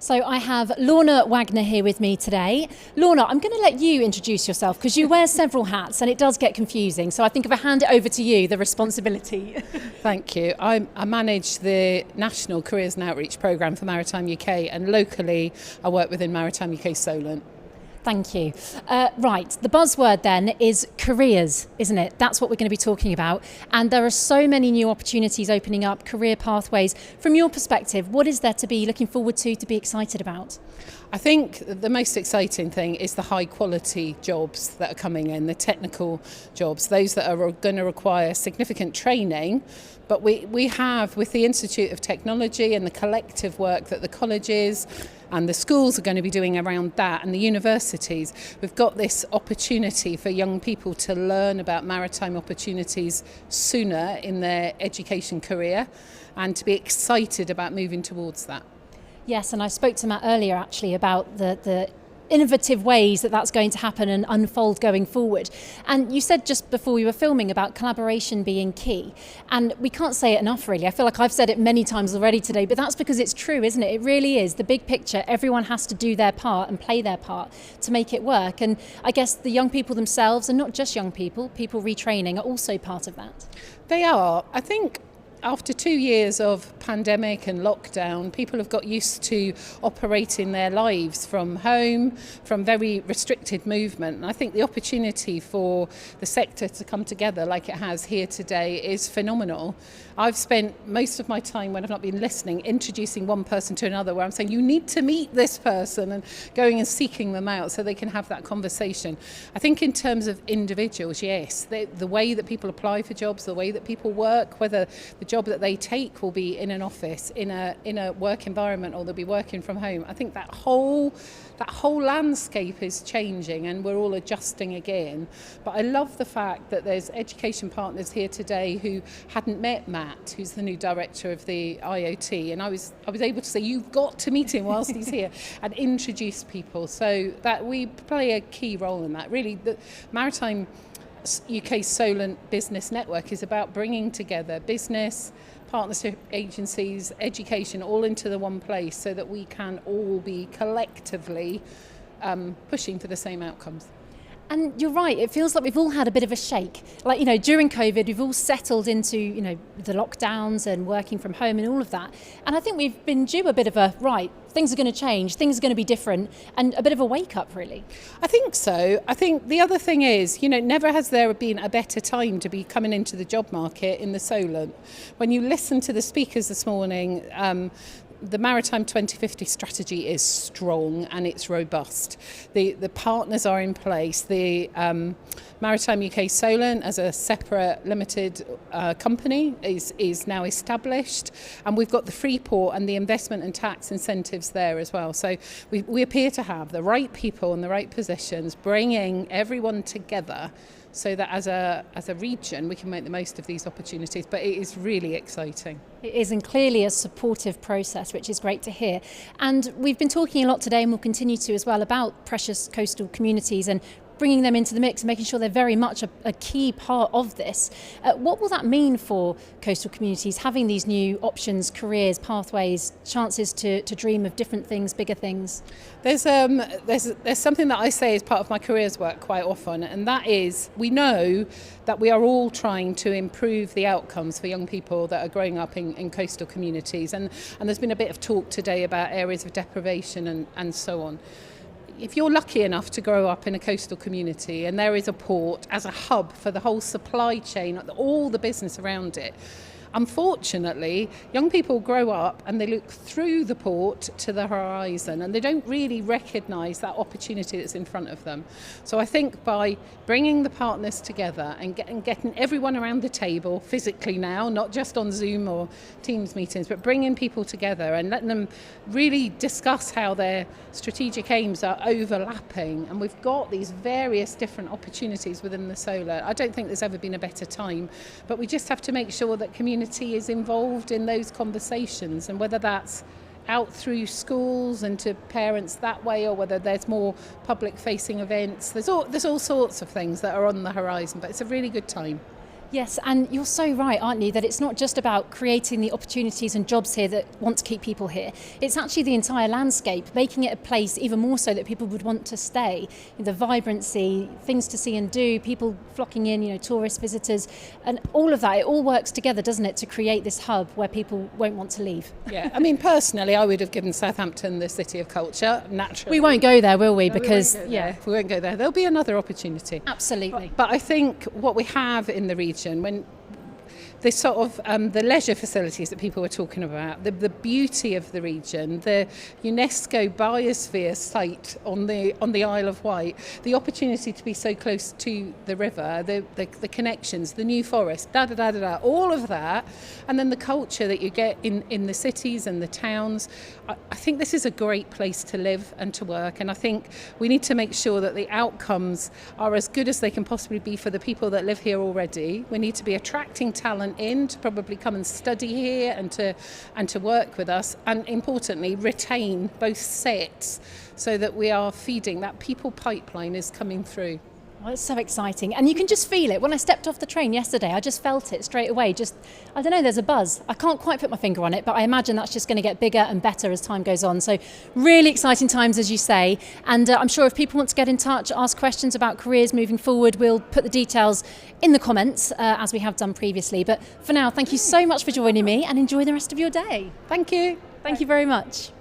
So I have Lorna Wagner here with me today. Lorna, I'm going to let you introduce yourself because you wear several hats and it does get confusing. So I think if I hand it over to you, the responsibility. Thank you. I manage the National Careers and Outreach Programme for Maritime UK, and locally I work within Maritime UK Solent. Thank you. Right, the buzzword then is careers, isn't it? That's what we're going to be talking about. And there are so many new opportunities opening up, career pathways. From your perspective, what is there to be looking forward to be excited about? I think the most exciting thing is the high quality jobs that are coming in, the technical jobs, those that are going to require significant training. But we have, with the Institute of Technology and the collective work that the colleges and the schools are going to be doing around that, and the universities, we've got this opportunity for young people to learn about maritime opportunities sooner in their education career and to be excited about moving towards that. Yes, and I spoke to Matt earlier actually about the innovative ways that that's going to happen and unfold going forward. And you said just before we were filming about collaboration being key. And we can't say it enough, really. I feel like I've said it many times already today, but that's because it's true, isn't it? It really is. The big picture, everyone has to do their part and play their part to make it work. And I guess the young people themselves, and not just young people retraining, are also part of that. They are. I think after 2 years of pandemic and lockdown, people have got used to operating their lives from home, from very restricted movement. And I think the opportunity for the sector to come together like it has here today is phenomenal. I've spent most of my time, when I've not been listening, introducing one person to another, where I'm saying, you need to meet this person, and going and seeking them out so they can have that conversation. I think in terms of individuals, yes, the way that people apply for jobs, the way that people work, whether the job that they take will be in an office, in a work environment, or they'll be working from home. I think that whole landscape is changing and we're all adjusting again. But I love the fact that there's education partners here today who hadn't met Matt, who's the new director of the IoT, and I was able to say, you've got to meet him whilst he's here, and introduce people, so that we play a key role in that. Really, the Maritime UK Solent Business Network is about bringing together business, partnership agencies, education, all into the one place so that we can all be collectively pushing for the same outcomes. And you're right, it feels like we've all had a bit of a shake. Like, during COVID, we've all settled into, the lockdowns and working from home and all of that. And I think we've been due a bit of things are going to change, things are going to be different, and a bit of a wake up, really. I think so. I think the other thing is, never has there been a better time to be coming into the job market in the Solent. When you listen to the speakers this morning, the Maritime 2050 strategy is strong and it's robust. The partners are in place. The Maritime UK Solent, as a separate limited company, is now established, and we've got the free port and the investment and tax incentives there as well. So we appear to have the right people in the right positions, bringing everyone together, so that as a region we can make the most of these opportunities. But it is really exciting. It is, and clearly a supportive process, which is great to hear. And we've been talking a lot today, and we'll continue to as well, about precious coastal communities and bringing them into the mix and making sure they're very much a key part of this. What will that mean for coastal communities, having these new options, careers, pathways, chances to dream of different things, bigger things? There's something that I say as part of my careers work quite often, and that is, we know that we are all trying to improve the outcomes for young people that are growing up in coastal communities, and there's been a bit of talk today about areas of deprivation and so on. If you're lucky enough to grow up in a coastal community and there is a port as a hub for the whole supply chain, all the business around it, unfortunately, young people grow up and they look through the port to the horizon and they don't really recognise that opportunity that's in front of them. So I think by bringing the partners together and getting everyone around the table physically now, not just on Zoom or Teams meetings, but bringing people together and letting them really discuss how their strategic aims are overlapping, and we've got these various different opportunities within the Solent. I don't think there's ever been a better time, but we just have to make sure that community is involved in those conversations, and whether that's out through schools and to parents that way, or whether there's more public facing events, there's all sorts of things that are on the horizon, but it's a really good time. Yes, and you're so right, aren't you, that it's not just about creating the opportunities and jobs here that want to keep people here. It's actually the entire landscape, making it a place even more so that people would want to stay. The vibrancy, things to see and do, people flocking in, tourist visitors, and all of that, it all works together, doesn't it, to create this hub where people won't want to leave. Yeah, I mean, personally, I would have given Southampton the City of Culture, naturally. We won't go there, will we? No, Because, we won't go there. There'll be another opportunity. Absolutely. But I think what we have in the region, when this sort of the leisure facilities that people were talking about, the beauty of the region, the UNESCO biosphere site on the Isle of Wight, the opportunity to be so close to the river, the connections, the New Forest, all of that, and then the culture that you get in the cities and the towns. I think this is a great place to live and to work, and I think we need to make sure that the outcomes are as good as they can possibly be for the people that live here already. We need to be attracting talent in to probably come and study here and to work with us, and importantly retain both sets so that we are feeding that people pipeline is coming through. Well, it's so exciting, and you can just feel it. When I stepped off the train yesterday, I just felt it straight away. I don't know, there's a buzz. I can't quite put my finger on it, but I imagine that's just going to get bigger and better as time goes on. So really exciting times, as you say, and I'm sure if people want to get in touch, ask questions about careers moving forward, we'll put the details in the comments as we have done previously. But for now, thank you so much for joining me, and enjoy the rest of your day. Thank you. Thank you very much.